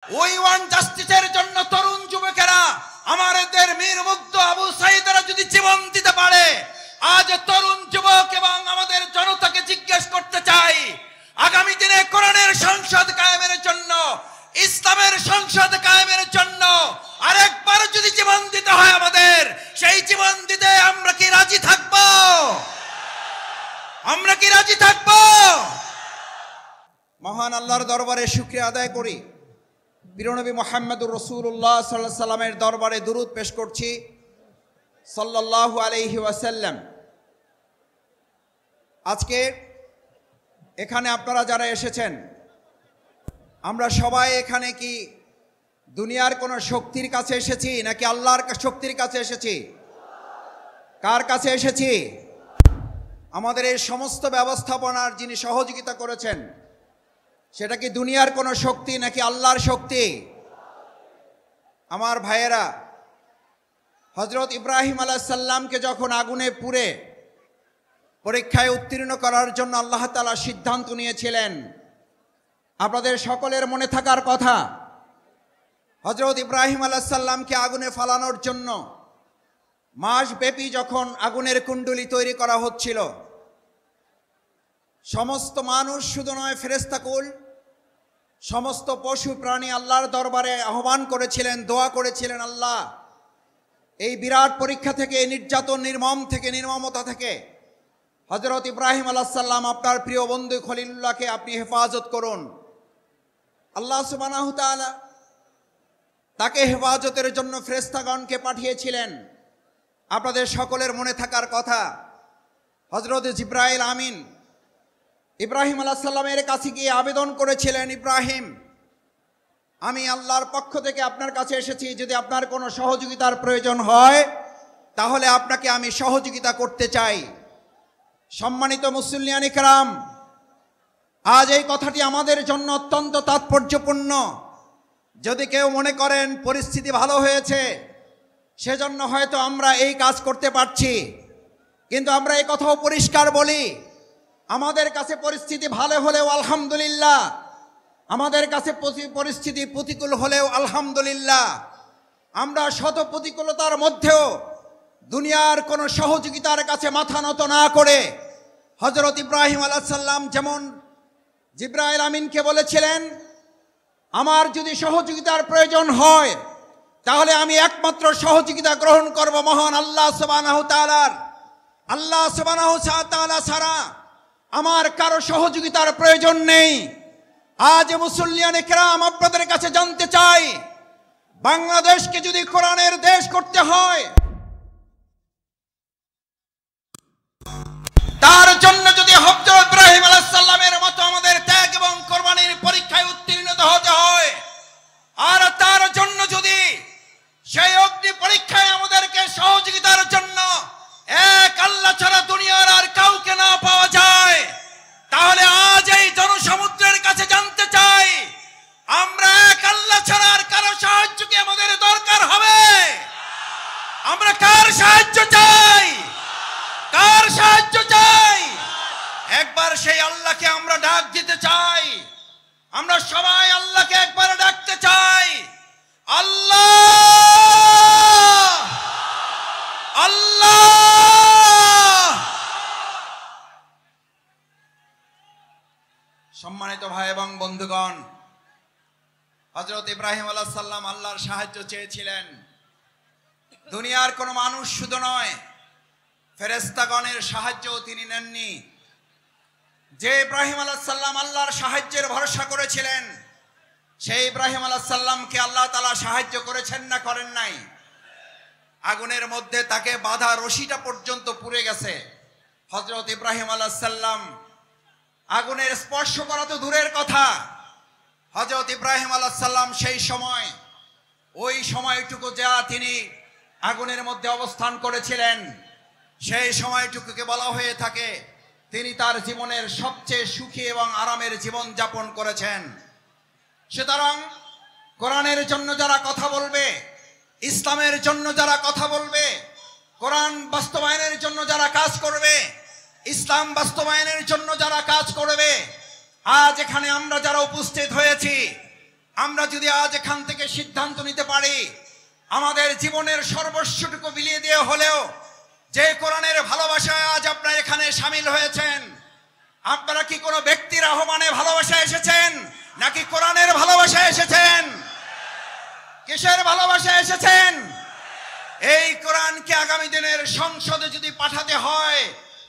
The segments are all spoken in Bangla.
উই ওয়ান্ট জাস্টিসের জন্য তরুণ যুবকেরা আমাদের মীর মুগ্ধ আবু সাঈদরা যদি জীবন দিতে পারে, আজ তরুণ যুবক এবং আমাদের জনতাকে জিজ্ঞেস করতে চাই, আগামী দিনে কোরআনের সংসদ কায়েমের জন্য, ইসলামের সংসদ কায়েমের জন্য আরেকবার যদি জীবন দিতে হয় আমাদের, সেই জীবন দিতে আমরা কি রাজি থাকব? আমরা কি রাজি থাকব? মহান আল্লাহর দরবারে শুকরিয়া আদায় করি, প্রিয়নবী মুহাম্মদুর রাসূলুল্লাহ সাল্লাল্লাহু আলাইহি সাল্লামের দরবারে দুরূদ পেশ করছি সাল্লাল্লাহু আলাইহি ওয়াসাল্লাম। আজকে এখানে আপনারা যারা এসেছেন, আমরা সবাই এখানে কি দুনিয়ার কোনো শক্তির কাছে এসেছি নাকি আল্লাহর শক্তির কাছে এসেছি? কার কাছে এসেছি? আমাদের এই সমস্ত ব্যবস্থাপনার যিনি সহযোগিতা করেছেন, সেটা কি দুনিয়ার কোনো শক্তি নাকি আল্লাহর শক্তি? আমার ভাইয়েরা, হযরত ইব্রাহিম আলাইহিস সালামকে যখন আগুনে পুড়ে পরীক্ষায় উত্তীর্ণ করার জন্য আল্লাহ তাআলা সিদ্ধান্ত নিয়েছিলেন, আপনাদের সকলের মনে থাকার কথা, হযরত ইব্রাহিম আলাইহিস সালামকে আগুনে ফালানোর জন্য মাসব্যাপী যখন আগুনের কুণ্ডলী তৈরি করা হচ্ছিল, সমস্ত মানুষ শুধু নয়, ফেরেশতাকুল, সমস্ত পশু প্রাণী আল্লাহর দরবারে আহ্বান করেছিলেন, দোয়া করেছিলেন, আল্লাহ এই বিরাট পরীক্ষা থেকে, নির্যাতন, নির্মমতা থেকে হযরত ইব্রাহিম আলাইহিস সালাম আপনার প্রিয় বন্ধু খলিলুল্লাহকে আপনি হেফাজত করুন। আল্লাহ সুবহানাহু ওয়া তাআলা তাকে হেফাজতের জন্য ফেরেশতাগণকে পাঠিয়েছিলেন। আপনাদের সকলের মনে থাকার কথা, হযরত জিবরাইল আমিন ইব্রাহিম আলাইহিস সালামের কাছে গিয়ে আবেদন করেছিলেন, ইব্রাহিম, আমি আল্লাহর পক্ষ থেকে আপনার কাছে এসেছি, যদি আপনার কোনো সহযোগিতার প্রয়োজন হয় তাহলে আপনাকে আমি সহযোগিতা করতে চাই। সম্মানিত মুসল্লিয়ান ইকরাম, আজ এই কথাটি আমাদের জন্য অত্যন্ত তাৎপর্যপূর্ণ। যদি কেউ মনে করেন পরিস্থিতি ভালো হয়েছে সেজন্য হয়তো আমরা এই কাজ করতে পারছি, কিন্তু আমরা এই কথাও পরিষ্কার বলি, আমাদের কাছে পরিস্থিতি ভালো হলেও আলহামদুলিল্লাহ, আমাদের কাছে পরিস্থিতি প্রতিকূল হলেও আলহামদুলিল্লাহ, আমরা শত প্রতিকূলতার মধ্যেও দুনিয়ার কোনো সহযোগিতার কাছে মাথা নত না করে হযরত ইব্রাহিম আলাইহিস সালাম যেমন জিবরাইল আমিনকে বলেছিলেন, আমার যদি সহযোগিতার প্রয়োজন হয় তাহলে আমি একমাত্র সহযোগিতা গ্রহণ করব মহান আল্লাহ সুবহানাহু তাআলার। আল্লাহ সুবহানাহু তাআলা ছাড়া আমার কারো সহযোগিতার প্রয়োজন নেই। আজ মুসল্লিয়ানে কেরাম, আপনাদের কাছে জানতে চাই, বাংলাদেশকে যদি কোরআনের দেশ করতে হয়, তার জন্য যদি হযরত ইব্রাহিম আলাইহিস সালামের মতো আমাদের ত্যাগ এবং কোরবানির পরীক্ষায় উত্তীর্ণ হতে হয়, আর তার জন্য যদি সেই অগ্নি পরীক্ষায় আমাদেরকে সহযোগিতার জন্য এক আল্লাহ ছাড়া দুনিয়ার আর কাউকে না পাওয়া যায়, তাহলে আজ এই জনসমুদ্রের কাছে জানতে চাই, আমরা এক আল্লাহ ছাড়া আর কারো সাহায্য কি আমাদের দরকার হবে? আমরা কার সাহায্য চাই? কার সাহায্য চাই? একবার সেই আল্লাহকে আমরা ডাক দিতে চাই। আমরা সবাই আল্লাহকে একবার ডাকতে চাই, আল্লাহ আল্লাহ। সম্মানিত ভাই এবং বন্ধুগণ, হযরত ইব্রাহিম আলাইহিস সালাম আল্লাহর সাহায্য চেয়েছিলেন। দুনিয়ার কোনো মানুষ শুধু নয়, ফেরেশতাগণের সাহায্যও তিনি নেননি। যে ইব্রাহিম আলাইহিস সালাম আল্লাহর সাহায্যের ভরসা করেছিলেন, সেই ইব্রাহিম আলাইহিস সালামকে আল্লাহ তাআলা সাহায্য করেছেন না করেন নাই? আগুনের মধ্যে তাকে বাঁধা রশিটা পর্যন্ত পুড়ে গেছে। হযরত ইব্রাহিম আলাইহিস সালাম আগুনের স্পর্শ করা তো দূরের কথা, হযরত ইব্রাহিম আলাইহিস সালাম সেই সময়, ওই সময়টুকু যা তিনি আগুনের মধ্যে অবস্থান করেছিলেন, সেই সময়টুকুকে বলা হয়ে থাকে তিনি তার জীবনের সবচেয়ে সুখী এবং আরামের জীবন যাপন করেছেন। সুতরাং কোরআনের জন্য যারা কথা বলবে, ইসলামের জন্য যারা কথা বলবে, কোরআন বাস্তবায়নের জন্য যারা কাজ করবে, ইসলাম বাস্তবায়নের জন্য যারা কাজ করবে, আজ এখানে আমরা যারা উপস্থিত হয়েছি, আমরা যদি আজ এখান থেকে সিদ্ধান্ত নিতে পারি, আমাদের জীবনের সর্বস্বটুকু বিলিয়ে দিয়ে হলেও যে কোরআনের ভালোবাসায় আজ আপনারা এখানে সামিল হয়েছেন, আপনারা কি কোনো ব্যক্তির আহ্বানে ভালোবাসায় এসেছেন নাকি কোরআনের ভালোবাসায় এসেছেন? কিসের ভালোবাসায় এসেছেন? এই কোরআনকে আগামী দিনের সংসদে যদি পাঠাতে হয়,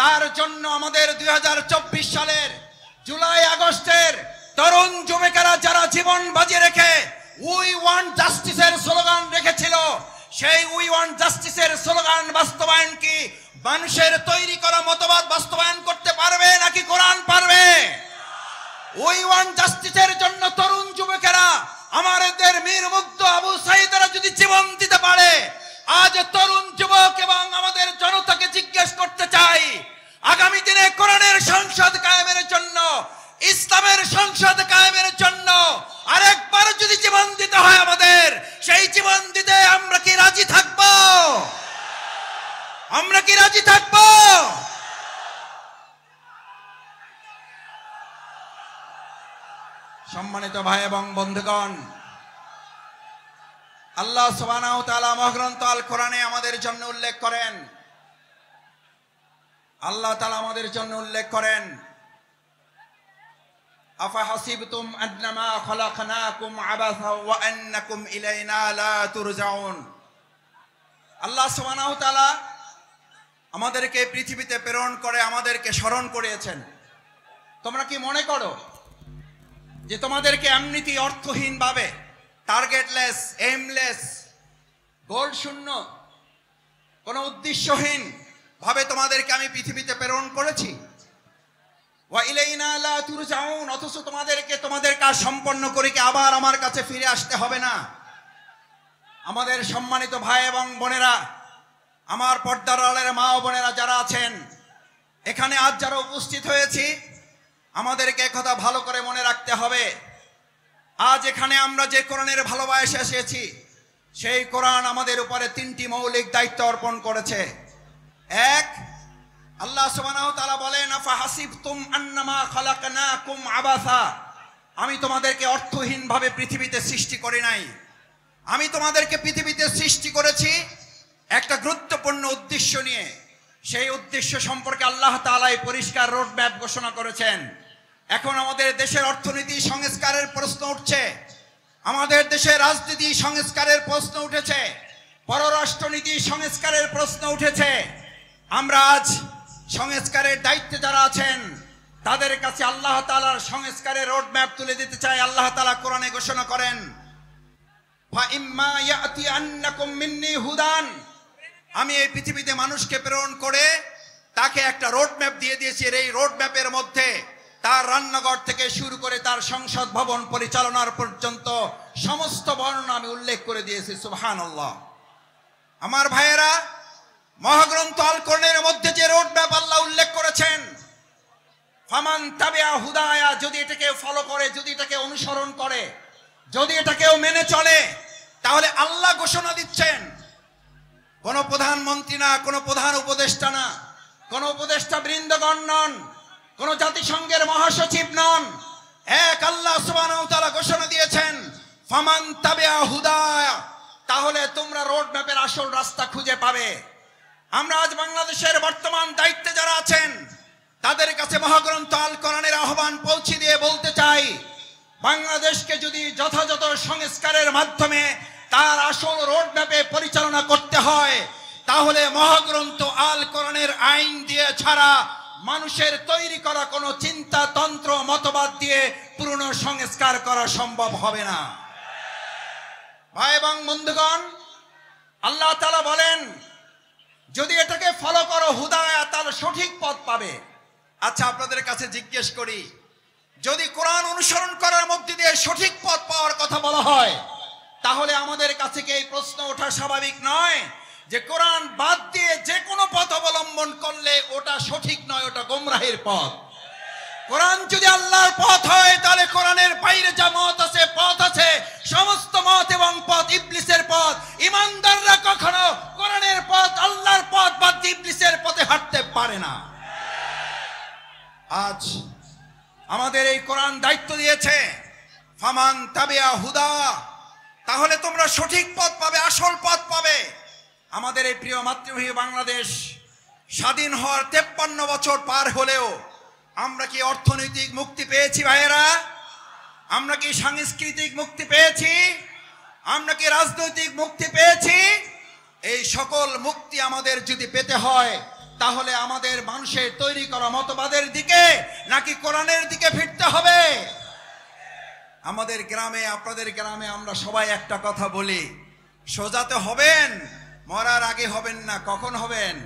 তার জন্য আমাদের 2024 সালের জুলাই আগস্টের তরুণ যুবকেরা যারা জীবন বাজি রেখে উই ওয়ান্ট জাস্টিসের স্লোগান রেখেছিল, সেই উই ওয়ান্ট জাস্টিসের স্লোগান বাস্তবায়ন কি মানুষের তৈরি করা মতবাদ বাস্তবায়ন করতে পারবে নাকি কোরআন পারবে? উই ওয়ান্ট জাস্টিসের জন্য তরুণ যুবকেরা আমাদের মীর মুগ্ধ আবু সাঈদরা যদি জীবন দিতে পারে, আজ তরুণ যুবক এবং আমাদের জনতাকে জিজ্ঞেস করতে চাই, আগামী দিনে কোরআনের সংসদ কায়েমের জন্য, ইসলামের সংসদ কায়েমের জন্য আরেকবার যদি জীবন দিতে হয় আমাদের, সেই জীবন দিতে আমরা কি রাজি থাকব? আমরা কি রাজি থাকব? সম্মানিত ভাই এবং বন্ধুগণ, আল্লাহ সুবহানাহু ওয়া তাআলা মহাগ্রন্থ আল কোরআনে আমাদের জন্য উল্লেখ করেন, আল্লাহ তাআলা আমাদের জন্য উল্লেখ করেন, আফা হাসিবতুম আন্নামা খালাকনাকুম আবাসা ওয়া আন্নাকুম ইলাইনা লা তুরজাউন। আল্লাহ সুবহানাহু ওয়া তাআলা আমাদেরকে পৃথিবীতে প্রেরণ করে আমাদেরকে স্মরণ করিয়েছেন। তোমরা কি মনে করো যে তোমাদেরকে এমনিতে অর্থহীন ভাবে, টার্গেটলেস, এইমলেস, গোল শূন্য, কোনো উদ্দেশ্যহীন ভাবে তোমাদেরকে আমি পৃথিবীতে প্রেরণ করেছি? ওয়া ইলাইনা লা তুরজাউন, অথচ তোমাদেরকে তোমাদের কাজ সম্পন্ন করে কি আবার আমার কাছে ফিরে আসতে হবে না? আমাদের সম্মানিত ভাই এবং বোনেরা, আমার পর্দার আড়ালের মা ও বোনেরা যারা আছেন এখানে আজ যারা উপস্থিত হয়েছি, আমাদেরকে একথা ভালো করে মনে রাখতে হবে, আজ এখানে আমরা যে কোরআনের ভালোবাসা এসেছি, সেই কোরআন আমাদের উপরে 3টি মৌলিক দায়িত্ব অর্পণ করেছে। এক, আল্লাহ সুবহানাহু ওয়া তাআলা বলেন, আফা হাসিবতুম আন্নামা খালাকনাকুম আবাসা, আমি তোমাদেরকে অর্থহীন ভাবে পৃথিবীতে সৃষ্টি করি নাই, আমি তোমাদেরকে পৃথিবীতে সৃষ্টি করেছি একটা গুরুত্বপূর্ণ উদ্দেশ্য নিয়ে। সেই উদ্দেশ্য সম্পর্কে আল্লাহ তাআলা পরিষ্কার রোড ম্যাপ ঘোষণা করেছেন। এখন আমাদের দেশের অর্থনীতি সংস্কারের প্রশ্ন উঠছে, আমাদের দেশের রাজনীতি সংস্কারের প্রশ্ন উঠেছে, পররাষ্ট্রনীতি সংস্কারের প্রশ্ন উঠেছে। আমরা আজ সংস্কারের দায়িত্বে যারা আছেন তাদের কাছে আল্লাহ তাআলার সংস্কারের রোড ম্যাপ তুলে দিতে চাই। আল্লাহ তাআলা কোরআনে ঘোষণা করেন, ফাইম্মা ইয়াতিয়ান্নাকুম মিন্নি হুদান, আমি এই পৃথিবীতে মানুষকে প্রেরণ করে তাকে একটা রোড ম্যাপ দিয়ে দিয়েছি। এই রোড ম্যাপের মধ্যে তার রান্নাঘর থেকে শুরু করে তার সংসদ ভবন পরিচালনার পর্যন্ত সমস্ত বর্ণনা আমি উল্লেখ করে দিয়েছি। সুবহানাল্লাহ। আমার ভাইয়েরা, মহাগ্রন্থ আল কোরআনের মধ্যে যে রোড ম্যাপ আল্লাহ উল্লেখ করেছেন, ফামান তাবিআ হুদায়া, যদি এটাকে ফলো করে, যদি এটাকে অনুসরণ করে, যদি এটাকেও মেনে চলে, তাহলে আল্লাহ ঘোষণা দিচ্ছেন, কোন প্রধানমন্ত্রী না, কোন প্রধান উপদেষ্টা না, কোন উপদেষ্টা বৃন্দগণ নন, কোন জাতিসংঘের মহাসচিব নন, এক আল্লাহ সুবহানাহু ওয়া তাআলা ঘোষণা দিয়েছেন, ফামান তাবিআ হুদায়া, তাহলে তোমরা রোড ম্যাপের আসল রাস্তা খুঁজে পাবে। আমরা আজ বাংলাদেশের বর্তমান দায়িত্বে যারা আছেন তাদের কাছে মহাগ্রন্থ আল কোরআনের আহ্বান পৌঁছে দিয়ে বলতে চাই, বাংলাদেশকে যদি যথাযথ সংস্কারের মাধ্যমে তার আসল রোড ম্যাপে পরিচালনা করতে হয়, তাহলে মহাগ্রন্থ আল কোরআনের আইন দিয়ে ছাড়া মানুষের তৈরি করা কোনো চিন্তা তন্ত্র মতবাদ দিয়ে পুরনো সংস্কার করা সম্ভব হবে না। ভাই এবং বন্ধুগণ, আল্লাহ তাআলা বলেন, যদি এটাকে ফলো করো হুদায়া, তাহলে সঠিক পথ পাবে। আচ্ছা, আপনাদের কাছে জিজ্ঞেস করি, যদি কোরআন অনুসরণ করার মধ্যে দিয়ে সঠিক পথ পাওয়ার কথা বলা হয়, তাহলে আমাদের কাছে কি এই প্রশ্ন ওঠা স্বাভাবিক নয় যে কোরআন বাদ দিয়ে যে কোনো পথ অবলম্বন করলে ওটা সঠিক নয়, ওটা গোমরাহের পথ? কোরআন যদি আল্লাহর পথ হয়, তাহলে কোরআনের বাইরে যা মত আছে, পথ আছে, সমস্ত মত এবং পথ ইবলিসের পথ। ইমানদাররা কখনো কোরআনের পথ, আল্লাহর পথ বাদ দিয়ে ইবলিসের পথে হাঁটতে পারে না। আজ আমাদের এই কোরআন দায়িত্ব দিয়েছে, ফামান তাবিয়া হুদা, তাহলে তোমরা সঠিক পথ পাবে, আসল পথ পাবে। আমাদের এই প্রিয় মাতৃভূমি বাংলাদেশ স্বাধীন হওয়ার 53 বছর পার হলেও আমরা কি অর্থনৈতিক মুক্তি পেয়েছি ভাইয়েরা? আমরা কি সাংস্কৃতিক মুক্তি পেয়েছি? আমরা কি রাজনৈতিক মুক্তি পেয়েছি? এই সকল মুক্তি আমাদের যদি পেতে হয় তাহলে আমাদের মানুষের তৈরি করা মতবাদের দিকে নাকি কোরআনের দিকে ফিরতে হবে? আমাদের গ্রামে, আপনাদের গ্রামে আমরা সবাই একটা কথা বলি, সোজাতে হবেন, মরার আগে হবেন না। কখন হবেন?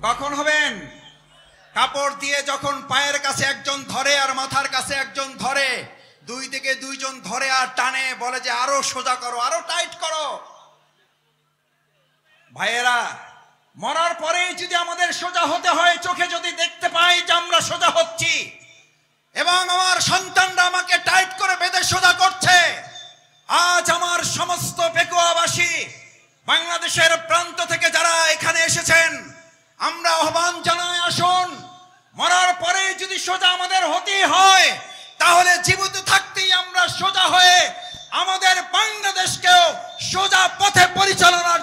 কখন হবেন? কাপড় দিয়ে যখন পায়ের কাছে একজন ধরে আর মাথার কাছে একজন ধরে, দুই দিকে দুইজন ধরে আর টানে, বলে যে আরো সোজা করো, আরো টাইট করো। ভাইয়েরা, মরার পরেই যদি আমাদের সোজা হতে হয়, চোখে যদি দেখতে পাই যে আমরা সোজা হচ্ছি এবং আমার সন্তানরা আমাকে টাইট করে বেঁধে সোজা করছে, আজ আমার সমস্ত পেকুয়াবাসী, বাংলাদেশের প্রান্ত থেকে যারা এখানে এসেছেন, আমরা আহ্বান জানাই, আসুন, মরার পরে যদি সোজা আমাদের হতেই হয় তাহলে জীবিত থাকতেই আমরা সোজা হয়ে আমাদের বাংলাদেশকেও সোজা পথে পরিচালনার